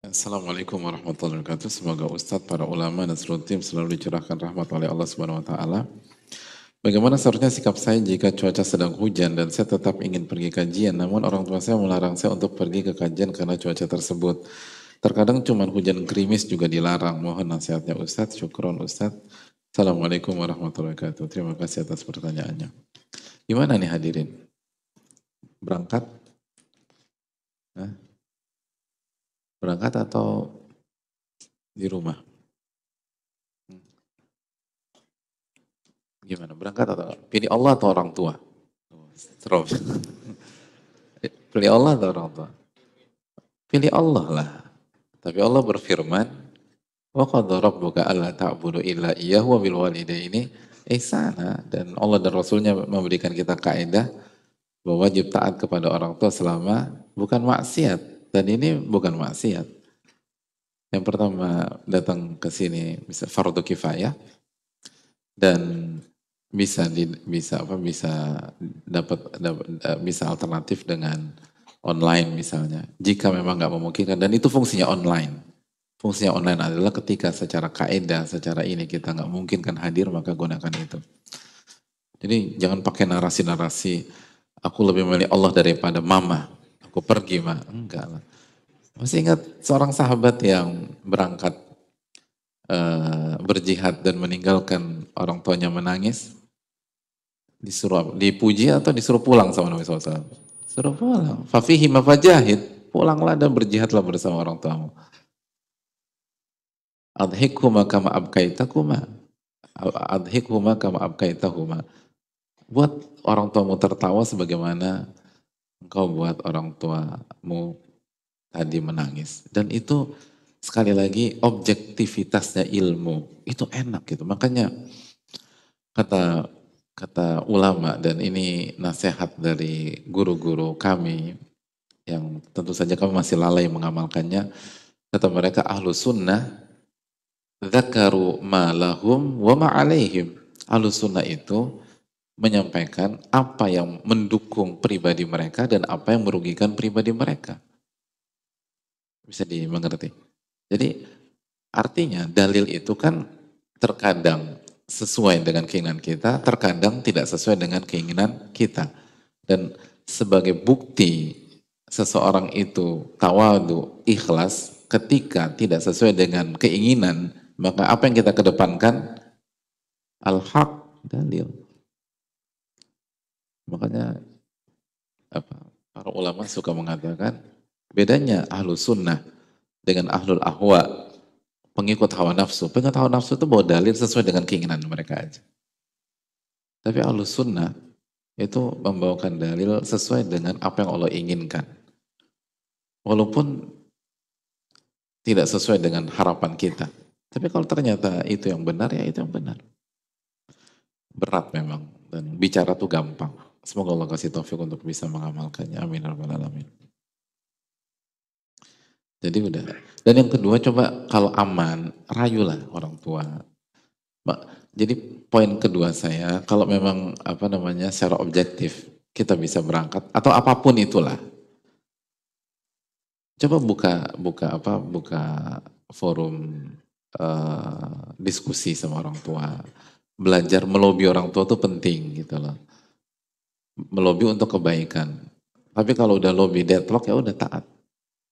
Assalamualaikum warahmatullahi wabarakatuh. Semoga Ustadz, para ulama dan seluruh tim selalu dicurahkan rahmat oleh Allah Subhanahu wa taala. Bagaimana seharusnya sikap saya jika cuaca sedang hujan dan saya tetap ingin pergi kajian, namun orang tua saya melarang saya untuk pergi ke kajian karena cuaca tersebut. Terkadang cuma hujan gerimis juga dilarang. Mohon nasihatnya Ustadz. Syukron Ustadz. Assalamualaikum warahmatullahi wabarakatuh. Terima kasih atas pertanyaannya. Gimana nih hadirin? Berangkat? Hah? Berangkat atau di rumah? Gimana? Berangkat atau pilih Allah atau orang tua? Serem. Pilih Allah atau orang tua? Pilih Allah lah. Tapi Allah berfirman, wa qadha rabbuka alla ta'budu illa iyyahu wa bil walidaini ihsana. Dan Allah dan Rasulnya memberikan kita kaidah bahwa wajib taat kepada orang tua selama bukan maksiat. Dan ini bukan maksiat. Yang pertama datang ke sini bisa fardu kifayah dan bisa bisa alternatif dengan online misalnya. Jika memang nggak memungkinkan dan itu fungsinya online. Fungsinya online adalah ketika secara kaidah, secara ini kita nggak mungkin kan hadir maka gunakan itu. Jadi jangan pakai narasi-narasi aku lebih memilih Allah daripada mama. Aku pergi mah enggak lah. Masih ingat seorang sahabat yang berangkat berjihad dan meninggalkan orang tuanya menangis? Disuruh dipuji atau disuruh pulang sama Nabi SAW? Suruh pulang. Fafihi mafajahid. Pulanglah dan berjihadlah bersama orang tuamu. Adhikhuma kama abkaitakuma. Adhikhuma kama abkaitahuma. Buat orang tuamu tertawa sebagaimana engkau buat orang tuamu tadi menangis. Dan itu sekali lagi objektivitasnya ilmu. Itu enak gitu. Makanya kata kata ulama dan ini nasihat dari guru-guru kami yang tentu saja kami masih lalai mengamalkannya. Kata mereka ahlu sunnah dzakaru ma lahum wa ma alaihim. Ahlu sunnah itu menyampaikan apa yang mendukung pribadi mereka dan apa yang merugikan pribadi mereka. Bisa dimengerti. Jadi artinya dalil itu kan terkadang sesuai dengan keinginan kita, terkadang tidak sesuai dengan keinginan kita. Dan sebagai bukti seseorang itu tawadu, ikhlas, ketika tidak sesuai dengan keinginan, maka apa yang kita kedepankan? Al-haq, dalil. Makanya apa, para ulama suka mengatakan bedanya ahlu sunnah dengan ahlul ahwa, pengikut hawa nafsu. Pengikut hawa nafsu itu bawa dalil sesuai dengan keinginan mereka aja. Tapi ahlu sunnah itu membawakan dalil sesuai dengan apa yang Allah inginkan. Walaupun tidak sesuai dengan harapan kita. Tapi kalau ternyata itu yang benar, ya itu yang benar. Berat memang. Dan bicara tuh gampang. Semoga Allah kasih taufik untuk bisa mengamalkannya. Amin. Alamin. Jadi udah. Dan yang kedua coba kalau aman, rayulah orang tua. Jadi poin kedua saya, kalau memang apa namanya secara objektif kita bisa berangkat atau apapun itulah. Coba buka forum diskusi sama orang tua. Belajar melobi orang tua itu penting gitu loh. Melobi untuk kebaikan. Tapi kalau udah lobby deadlock ya udah taat.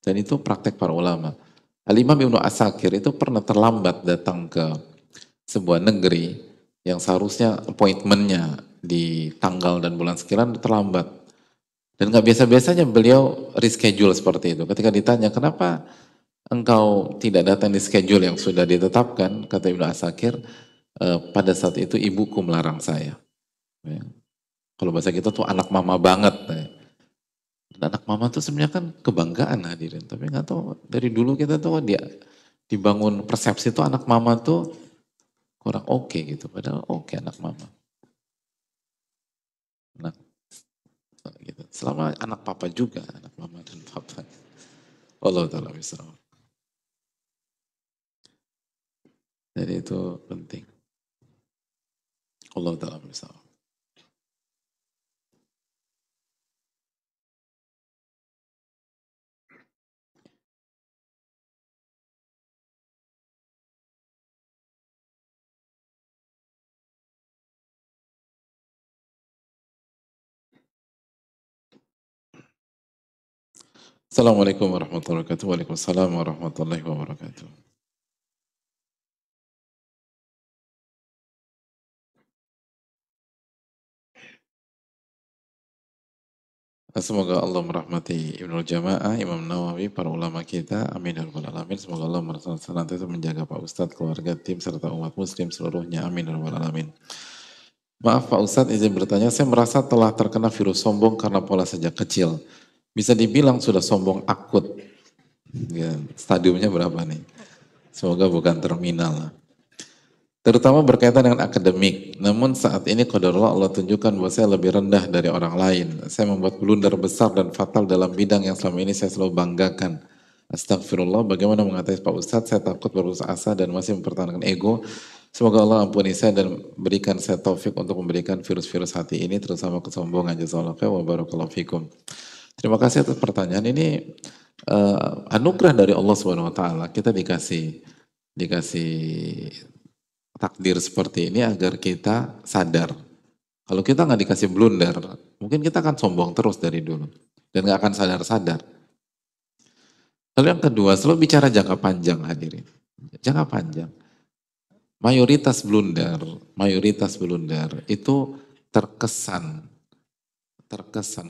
Dan itu praktek para ulama. Al-Imam Ibnu Asakir itu pernah terlambat datang ke sebuah negeri yang seharusnya appointmentnya di tanggal dan bulan sekian terlambat. Dan nggak biasa-biasanya beliau reschedule seperti itu. Ketika ditanya, kenapa engkau tidak datang di schedule yang sudah ditetapkan, kata Ibnu Asakir, pada saat itu ibuku melarang saya. Ya. Kalau bahasa kita tuh anak mama banget. Ya. Dan anak mama tuh sebenarnya kan kebanggaan hadirin. Tapi nggak tahu dari dulu kita tuh dia dibangun persepsi tuh anak mama tuh kurang oke gitu. Padahal oke anak mama. Nah, gitu. Selama anak papa juga, anak mama dan papa. Allah taala bisa. Jadi itu penting. Allah taala bisa. Assalamualaikum warahmatullahi wabarakatuh. Waalaikumsalam warahmatullahi wabarakatuh. Semoga Allah merahmati Ibnul Jamaah, Imam Nawawi, para ulama kita. Amin ya rabbal alamin. Semoga Allah senantiasa menjaga Pak Ustadz, keluarga, tim, serta umat muslim seluruhnya. Amin ya rabbal alamin. Maaf Pak Ustadz, izin bertanya, saya merasa telah terkena virus sombong karena pola sejak kecil. Bisa dibilang sudah sombong akut. Ya, stadiumnya berapa nih? Semoga bukan terminal. Terutama berkaitan dengan akademik. Namun saat ini qadarullah Allah tunjukkan bahwa saya lebih rendah dari orang lain. Saya membuat blunder besar dan fatal dalam bidang yang selama ini saya selalu banggakan. Astagfirullah, bagaimana mengatasi Pak Ustadz? Saya takut berputus asa dan masih mempertahankan ego. Semoga Allah ampuni saya dan berikan saya taufik untuk memberikan virus-virus hati ini, terutama kesombongan. Jazakallahu khairan wa barakallahu fikum. Terima kasih atas pertanyaan ini. Anugerah dari Allah Subhanahu Wa Taala. Kita dikasih takdir seperti ini agar kita sadar. Kalau kita nggak dikasih blunder, mungkin kita akan sombong terus dari dulu dan nggak akan sadar-sadar. Lalu yang kedua, selalu bicara jangka panjang hadirin. Jangka panjang. Mayoritas blunder itu terkesan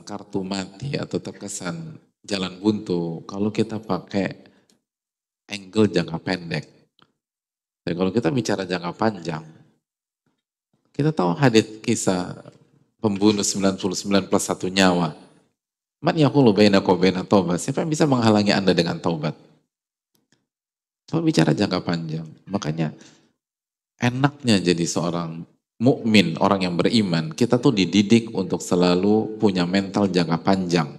kartu mati atau terkesan jalan buntu kalau kita pakai angle jangka pendek. Dan kalau kita bicara jangka panjang, kita tahu hadits kisah pembunuh 99 plus satu nyawa. Man yaqulu bainaka wa baina taubat. Siapa yang bisa menghalangi Anda dengan taubat? Kalau bicara jangka panjang, makanya enaknya jadi seorang mukmin, orang yang beriman, kita tuh dididik untuk selalu punya mental jangka panjang.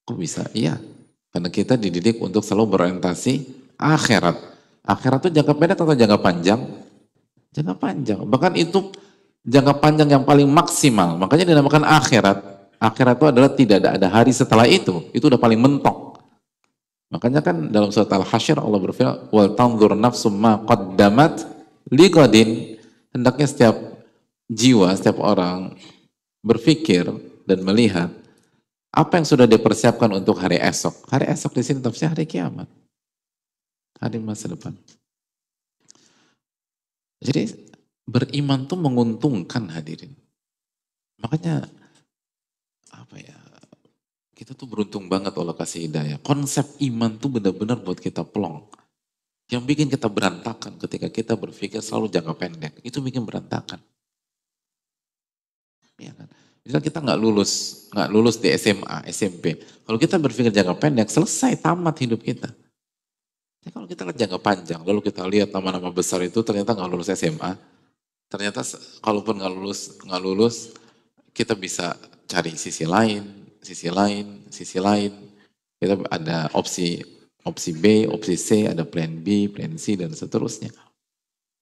Kok bisa? Iya. Karena kita dididik untuk selalu berorientasi akhirat. Akhirat itu jangka pendek atau jangka panjang? Jangka panjang. Bahkan itu jangka panjang yang paling maksimal. Makanya dinamakan akhirat. Akhirat itu adalah tidak ada hari setelah itu. Itu udah paling mentok. Makanya kan dalam surat Al-Hasyr Allah berfirman, "Wal tanzur nafsum ma qaddamat liqadin." Hendaknya setiap jiwa, setiap orang berpikir dan melihat apa yang sudah dipersiapkan untuk hari esok. Hari esok di sini tafsirnya hari kiamat. Hari masa depan. Jadi beriman tuh menguntungkan hadirin. Makanya apa ya? Kita tuh beruntung banget Allah kasih hidayah. Konsep iman tuh benar-benar buat kita plong. Yang bikin kita berantakan ketika kita berpikir selalu jangka pendek. Itu bikin berantakan. Ya kan? Misal kita nggak lulus di SMA, SMP. Kalau kita berpikir jangka pendek, selesai tamat hidup kita. Tapi kalau kita lihat jangka panjang, lalu kita lihat nama-nama besar itu ternyata nggak lulus SMA. Ternyata kalaupun nggak lulus, kita bisa cari sisi lain, sisi lain. Kita ada opsi B, opsi C, ada plan B, plan C, dan seterusnya.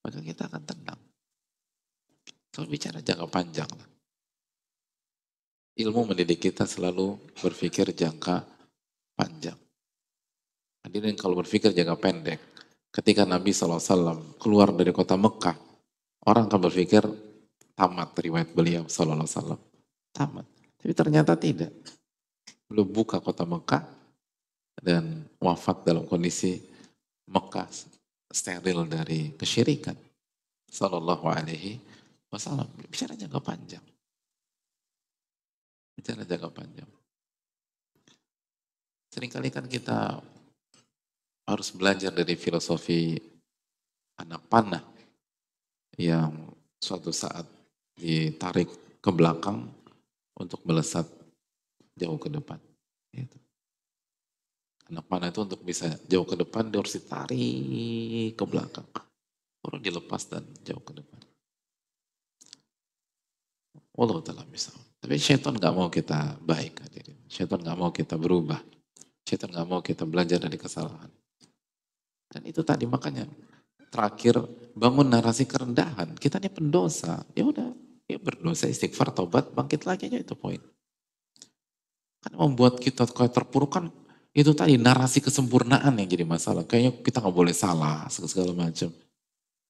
Maka kita akan tenang. Kalau bicara jangka panjang, ilmu mendidik kita selalu berpikir jangka panjang. Hadirin kalau berpikir jangka pendek, ketika Nabi SAW keluar dari kota Mekah, orang akan berpikir tamat riwayat beliau SAW. Tamat. Tapi ternyata tidak. Beliau buka kota Mekah dan wafat dalam kondisi Mekah steril dari kesyirikan. Sallallahu alaihi wasallam. Bicara jangka panjang. Bicara jangka panjang. Seringkali kan kita harus belajar dari filosofi anak panah yang suatu saat ditarik ke belakang untuk melesat jauh ke depan. Gitu. Anak panah itu untuk bisa jauh ke depan dia harus ditarik ke belakang. Baru dilepas dan jauh ke depan. Wallahu ta'ala bisa. Tapi syaitan gak mau kita baik. Syaitan gak mau kita berubah. Syaitan gak mau kita belajar dari kesalahan. Dan itu tadi makanya terakhir bangun narasi kerendahan. Kita ini pendosa. Ya udah, ya berdosa, istighfar, taubat, bangkit lagi aja itu poin. Kan membuat kita kayak terpuruk kan itu tadi narasi kesempurnaan yang jadi masalah. Kayaknya kita nggak boleh salah segala macam.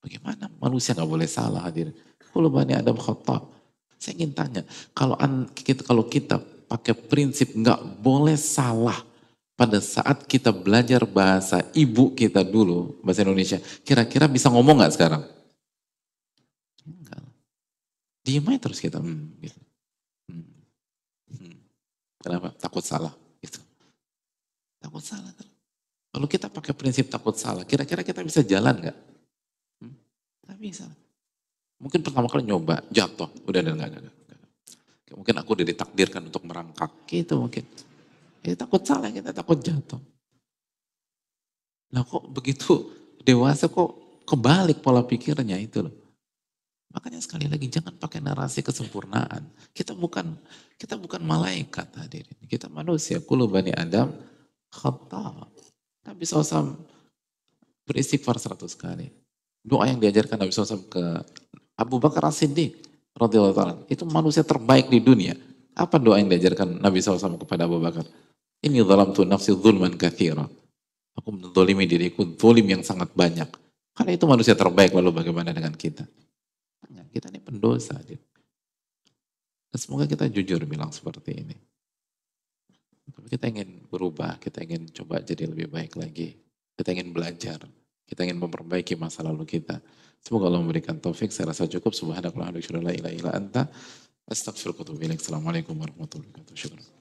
Bagaimana manusia nggak boleh salah hadir? Kalau Bani Adam khata. Saya ingin tanya, kalau kita pakai prinsip nggak boleh salah pada saat kita belajar bahasa ibu kita dulu, bahasa Indonesia, kira-kira bisa ngomong nggak sekarang? Enggak. Diem aja terus kita. Gitu. Hmm. Kenapa? Takut salah. Gitu. Takut salah. Kalau kita pakai prinsip takut salah, kira-kira kita bisa jalan nggak? Nggak bisa. Mungkin pertama kali nyoba, jatuh. Udah, enggak. Mungkin aku udah ditakdirkan untuk merangkak. Gitu mungkin. Kita takut salah, kita takut jatuh. Nah kok begitu dewasa kok kebalik pola pikirnya itu loh. Makanya sekali lagi jangan pakai narasi kesempurnaan. Kita bukan malaikat hadirin. Kita manusia. Kullu bani Adam khata. Nabi SAW beristighfar 100 kali. Doa yang diajarkan Nabi SAW ke Abu Bakar As-Siddiq radhiyallahu ta'ala. Itu manusia terbaik di dunia. Apa doa yang diajarkan Nabi SAW kepada Abu Bakar? Ini zalamtu nafsi zulman katsira. Aku menzalimi diriku zalim yang sangat banyak. Karena itu manusia terbaik, lalu bagaimana dengan kita? Kita ini pendosa. Dan semoga kita jujur bilang seperti ini. Tapi kita ingin berubah, kita ingin coba jadi lebih baik lagi. Kita ingin belajar, kita ingin memperbaiki masa lalu kita. Semoga Allah memberikan taufik. Saya rasa cukup. Subhanakallahumma wa bihamdika, la ilaha illa anta, astaghfiruka wa atubu ilaik. Assalamualaikum warahmatullahi wabarakatuh. Syukur.